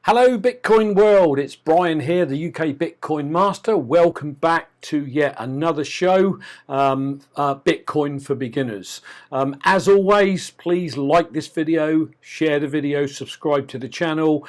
Hello Bitcoin world, it's Brian here, the UK Bitcoin Master. Welcome back to yet another show, Bitcoin for Beginners. As always, please like this video, share the video, subscribe to the channel,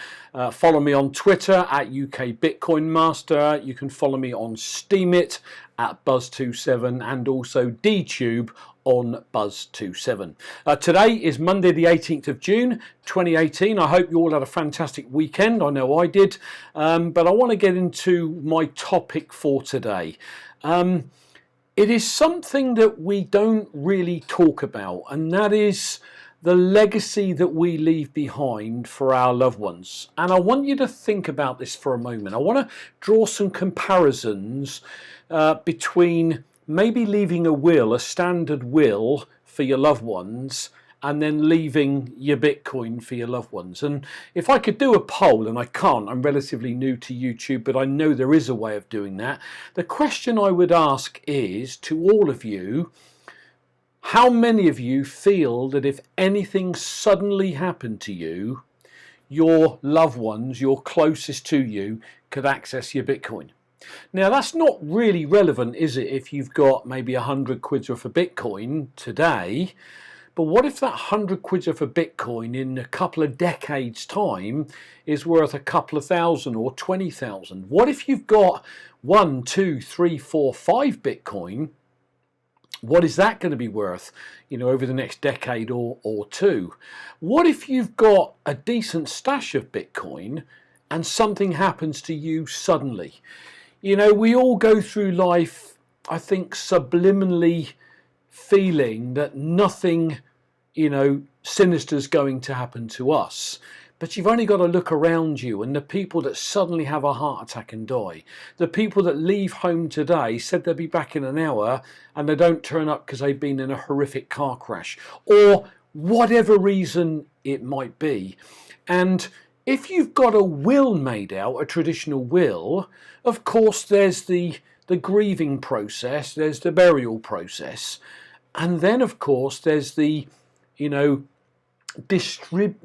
follow me on Twitter at UK Bitcoin Master. You can follow me on Steemit at Buzz27 and also DTube on Buzz27. Today is Monday the 18th of June 2018. I hope you all had a fantastic weekend. I know I did, but I want to get into my topic for today. It is something that we don't really talk about, and that is the legacy that we leave behind for our loved ones. And I want you to think about this for a moment. I want to draw some comparisons between maybe leaving a will, a standard will for your loved ones, and then leaving your Bitcoin for your loved ones. And if I could do a poll, and I can't, I'm relatively new to YouTube, but I know there is a way of doing that. The question I would ask is, to all of you, how many of you feel that if anything suddenly happened to you, your loved ones, your closest to you, could access your Bitcoin? Now that's not really relevant, is it, if you've got maybe 100 quid worth of Bitcoin today, but what if that 100 quid worth of Bitcoin in a couple of decades time is worth a couple of thousand or 20,000? What if you've got 1, 2, 3, 4, 5 Bitcoin? What is that going to be worth, over the next decade or two? What if you've got a decent stash of Bitcoin and something happens to you suddenly? We all go through life, I think, subliminally feeling that nothing, sinister is going to happen to us. But you've only got to look around you, and the people that suddenly have a heart attack and die, the people that leave home today, said they'll be back in an hour, and they don't turn up because they've been in a horrific car crash, or whatever reason it might be. And if you've got a will made out, a traditional will, of course there's the grieving process, there's the burial process, and then of course there's the, distributing,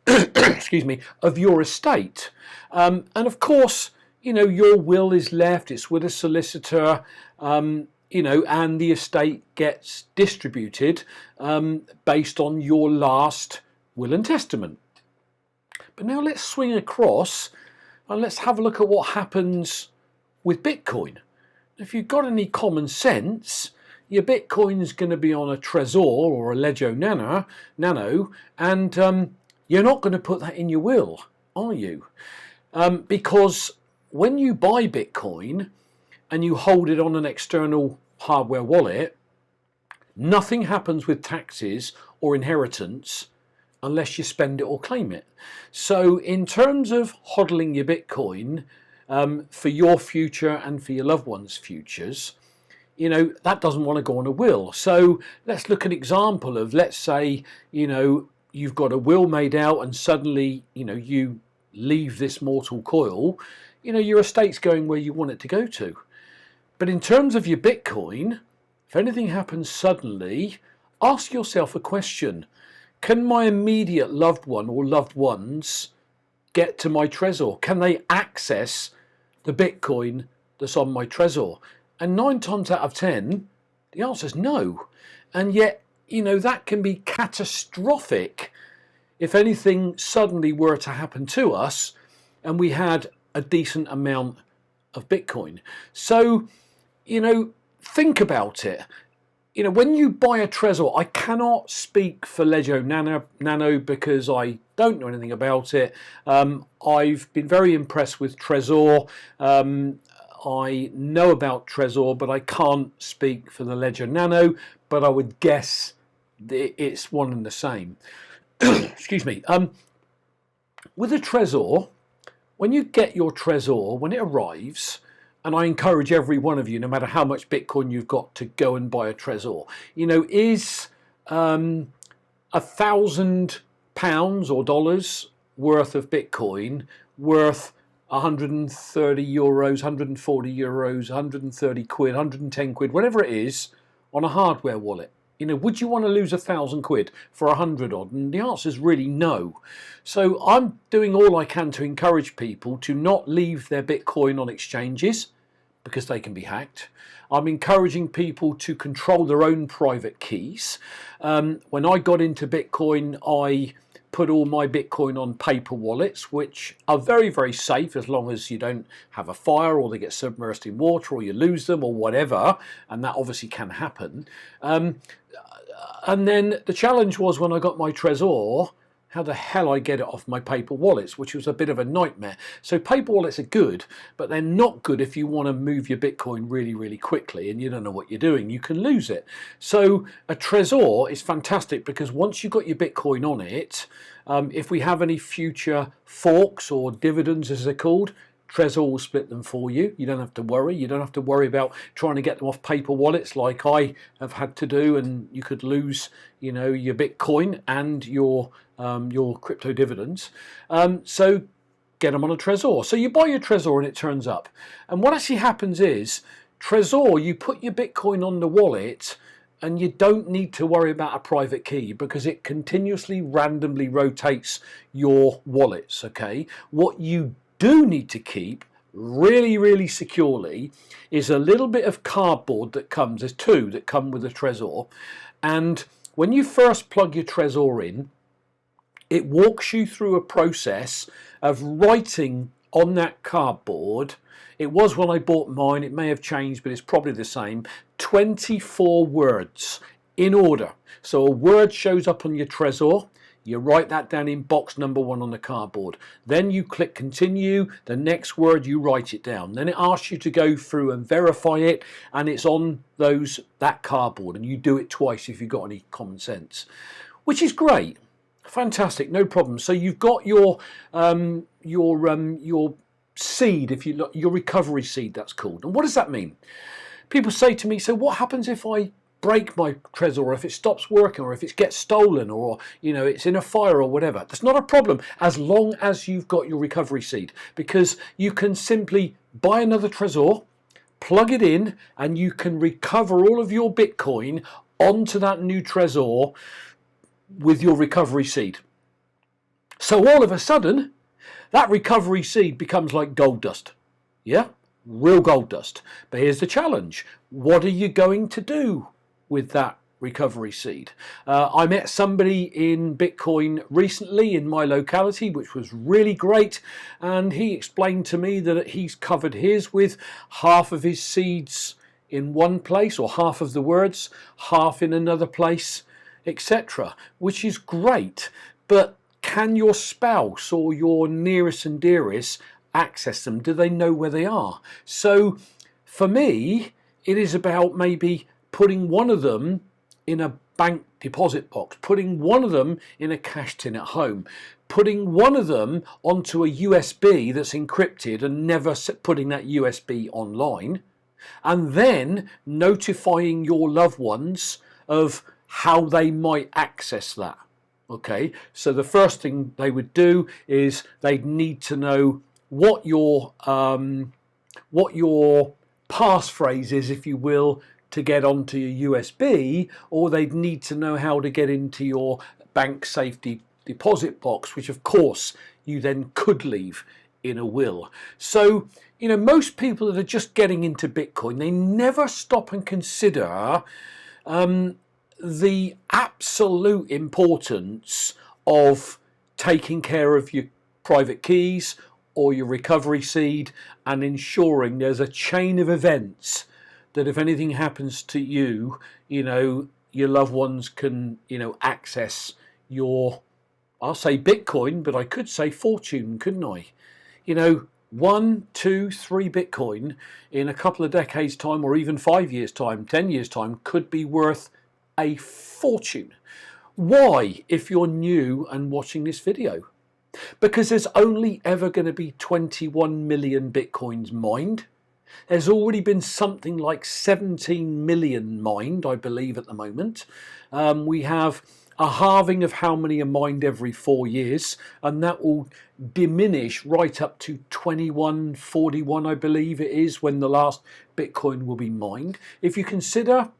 excuse me, of your estate. And of course, your will is left, it's with a solicitor, and the estate gets distributed based on your last will and testament. But now let's swing across and let's have a look at what happens with Bitcoin. If you've got any common sense, your Bitcoin is going to be on a Tresor or a Ledger Nano, and you're not going to put that in your will, are you? Because when you buy Bitcoin and you hold it on an external hardware wallet, nothing happens with taxes or inheritance unless you spend it or claim it. So in terms of hodling your Bitcoin for your future and for your loved ones' futures, that doesn't want to go on a will. So let's look at an example of, let's say, you've got a will made out and suddenly, you leave this mortal coil, your estate's going where you want it to go to. But in terms of your Bitcoin, if anything happens suddenly, ask yourself a question. Can my immediate loved one or loved ones get to my Tresor? Can they access the Bitcoin that's on my Tresor? And 9 times out of 10, the answer is no. And yet, that can be catastrophic if anything suddenly were to happen to us and we had a decent amount of Bitcoin. So, think about it. When you buy a Tresor, I cannot speak for Ledger Nano because I don't know anything about it. I've been very impressed with Tresor. I know about Tresor, but I can't speak for the Ledger Nano, but I would guess it's one and the same. Excuse me. With a Tresor, when you get your Tresor, when it arrives, and I encourage every one of you, no matter how much Bitcoin you've got, to go and buy a Tresor. Is £1,000 or dollars worth of Bitcoin worth 130 euros, 140 euros, 130 quid, 110 quid, whatever it is, on a hardware wallet? You know, would you want to lose £1,000 for 100 odd? And the answer is really no. So I'm doing all I can to encourage people to not leave their Bitcoin on exchanges because they can be hacked. I'm encouraging people to control their own private keys. When I got into Bitcoin, I put all my Bitcoin on paper wallets, which are very, very safe as long as you don't have a fire or they get submerged in water or you lose them or whatever, and that obviously can happen. And then the challenge was when I got my Tresor, how the hell I get it off my paper wallets, which was a bit of a nightmare. So paper wallets are good, but they're not good if you want to move your Bitcoin really, really quickly and you don't know what you're doing. You can lose it. So a Tresor is fantastic because once you've got your Bitcoin on it, if we have any future forks or dividends as they're called, Tresor will split them for you. You don't have to worry. You don't have to worry about trying to get them off paper wallets like I have had to do, and you could lose, you know, your Bitcoin and your crypto dividends. So get them on a Tresor. So you buy your Tresor and it turns up. And what actually happens is Tresor, you put your Bitcoin on the wallet and you don't need to worry about a private key because it continuously randomly rotates your wallets. Okay, what you do need to keep really, really securely is a little bit of cardboard that comes. There's two that come with a Tresor, and when you first plug your Tresor in, it walks you through a process of writing on that cardboard. It was when I bought mine, it may have changed, but it's probably the same, 24 words in order. So a word shows up on your Tresor. You write that down in box number 1 on the cardboard. Then you click continue. The next word you write it down. Then it asks you to go through and verify it, and it's on that cardboard. And you do it twice if you've got any common sense, which is great, fantastic, no problem. So you've got your seed, if you look, your recovery seed, that's called. And what does that mean? People say to me, so what happens if I break my Tresor, or if it stops working, or if it gets stolen, or you know it's in a fire or whatever? That's not a problem as long as you've got your recovery seed, because you can simply buy another Tresor, plug it in, and you can recover all of your Bitcoin onto that new Tresor with your recovery seed. So all of a sudden that recovery seed becomes like gold dust. Yeah, real gold dust. But here's the challenge: what are you going to do with that recovery seed? I met somebody in Bitcoin recently in my locality, which was really great, and he explained to me that he's covered his with half of his seeds in one place, or half of the words, half in another place, etc., which is great. But can your spouse or your nearest and dearest access them? Do they know where they are? So for me, it is about maybe putting one of them in a bank deposit box, putting one of them in a cash tin at home, putting one of them onto a USB that's encrypted and never putting that USB online, and then notifying your loved ones of how they might access that. Okay, so the first thing they would do is they'd need to know what your passphrase is, if you will, to get onto your USB, or they'd need to know how to get into your bank safety deposit box, which of course you then could leave in a will. So, you know, most people that are just getting into Bitcoin, they never stop and consider the absolute importance of taking care of your private keys or your recovery seed, and ensuring there's a chain of events that if anything happens to you, you know, your loved ones can, you know, access your, I'll say Bitcoin, but I could say fortune, couldn't I? You know, 1, 2, 3 Bitcoin in a couple of decades time, or even 5 years time, 10 years time, could be worth a fortune. Why, if you're new and watching this video? Because there's only ever going to be 21 million Bitcoins mined. There's already been something like 17 million mined, I believe, at the moment. We have a halving of how many are mined every 4 years, and that will diminish right up to 2141, I believe it is, when the last Bitcoin will be mined. If you consider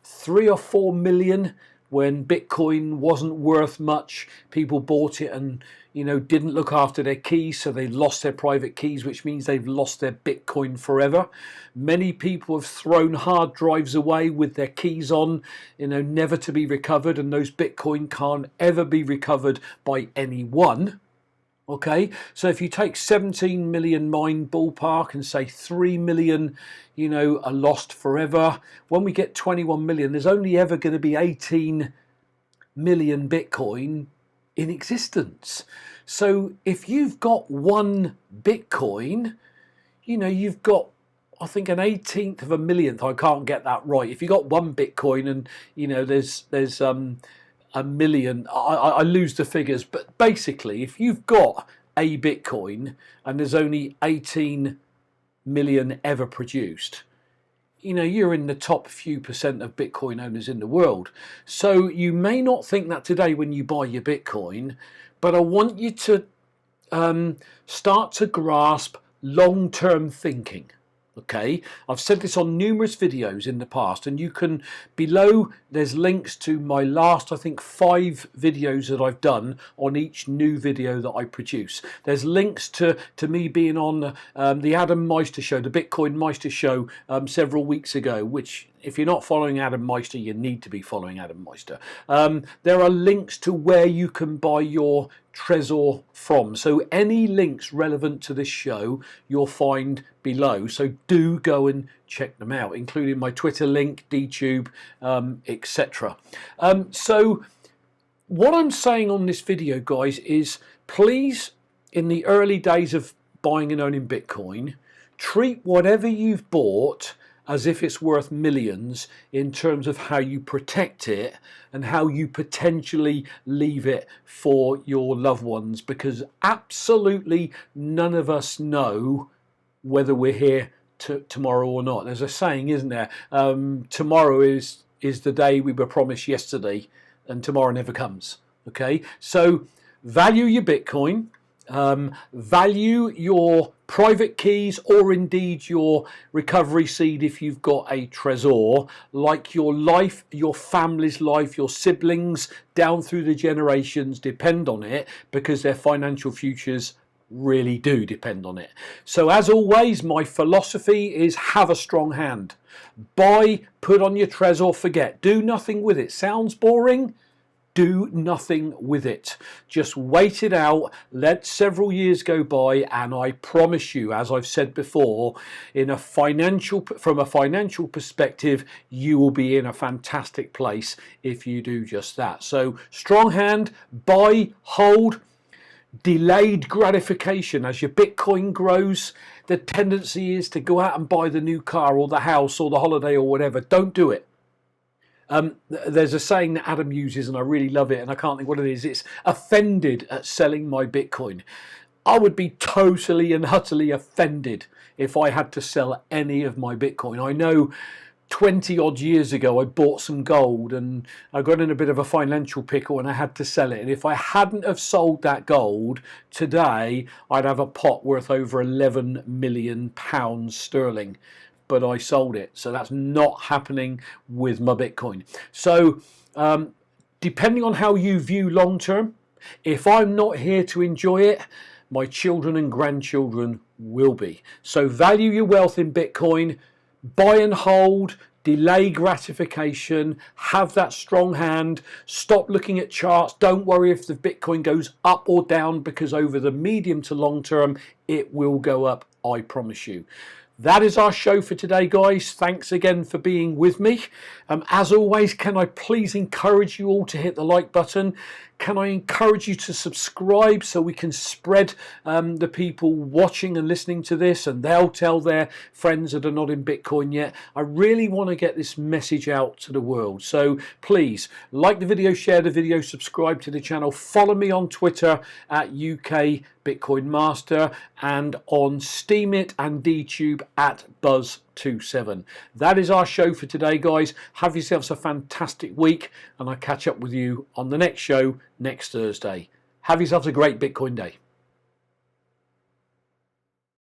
3 or 4 million when Bitcoin wasn't worth much. People bought it and, you know, didn't look after their keys, so they lost their private keys, which means they've lost their Bitcoin forever. Many people have thrown hard drives away with their keys on, you know, never to be recovered, and those Bitcoin can't ever be recovered by anyone. Okay, so if you take 17 million mined ballpark and say 3 million, you know, are lost forever, when we get 21 million, there's only ever going to be 18 million Bitcoin in existence. So if you've got one Bitcoin, you know, you've got, I think, an 18th of a millionth. I can't get that right. If you got one Bitcoin and, you know, there's a million, I lose the figures, but basically if you've got a Bitcoin and there's only 18 million ever produced, you know, you're in the top few percent of Bitcoin owners in the world. So you may not think that today when you buy your Bitcoin, but I want you to start to grasp long-term thinking. Okay, I've said this on numerous videos in the past, and you can, below there's links to my last, I think, 5 videos that I've done on each new video that I produce. There's links to me being on the Adam Meister show, the Bitcoin Meister show, several weeks ago, which, if you're not following Adam Meister, you need to be following Adam Meister. There are links to where you can buy your Tresor from. So any links relevant to this show you'll find below. So do go and check them out, including my Twitter link, DTube, etc. So what I'm saying on this video, guys, is please, in the early days of buying and owning Bitcoin, treat whatever you've bought as if it's worth millions in terms of how you protect it and how you potentially leave it for your loved ones, because absolutely none of us know whether we're here tomorrow or not. There's a saying, isn't there? Tomorrow is the day we were promised yesterday, and tomorrow never comes. Okay, so value your Bitcoin. Value your private keys, or indeed your recovery seed if you've got a Tresor, like your life, your family's life, your siblings down through the generations depend on it, because their financial futures really do depend on it. So as always, my philosophy is have a strong hand. Buy, put on your Tresor, forget, do nothing with it. Sounds boring? Do nothing with it. Just wait it out, let several years go by, and I promise you, as I've said before, from a financial perspective, you will be in a fantastic place if you do just that. So strong hand, buy, hold. Delayed gratification. As your Bitcoin grows, the tendency is to go out and buy the new car or the house or the holiday or whatever. Don't do it. There's a saying that Adam uses, and I really love it, and I can't think what it is. It's offended at selling my Bitcoin. I would be totally and utterly offended if I had to sell any of my Bitcoin. I know 20 odd years ago I bought some gold and I got in a bit of a financial pickle and I had to sell it, and if I hadn't have sold that gold today, I'd have a pot worth over 11 million pounds sterling. But I sold it, so that's not happening with my Bitcoin. So depending on how you view long term, if I'm not here to enjoy it, my children and grandchildren will be. So value your wealth in Bitcoin, buy and hold, delay gratification, have that strong hand, stop looking at charts, don't worry if the Bitcoin goes up or down, because over the medium to long term it will go up, I promise you. That is our show for today, guys. Thanks again for being with me. As always, can I please encourage you all to hit the like button? Can I encourage you to subscribe so we can spread the people watching and listening to this, and they'll tell their friends that are not in Bitcoin yet. I really want to get this message out to the world. So please like the video, share the video, subscribe to the channel, follow me on Twitter at UK Bitcoin Master, and on Steemit and DTube at Buzz27. That is our show for today, guys. Have yourselves a fantastic week, and I'll catch up with you on the next show next Thursday. Have yourselves a great Bitcoin day.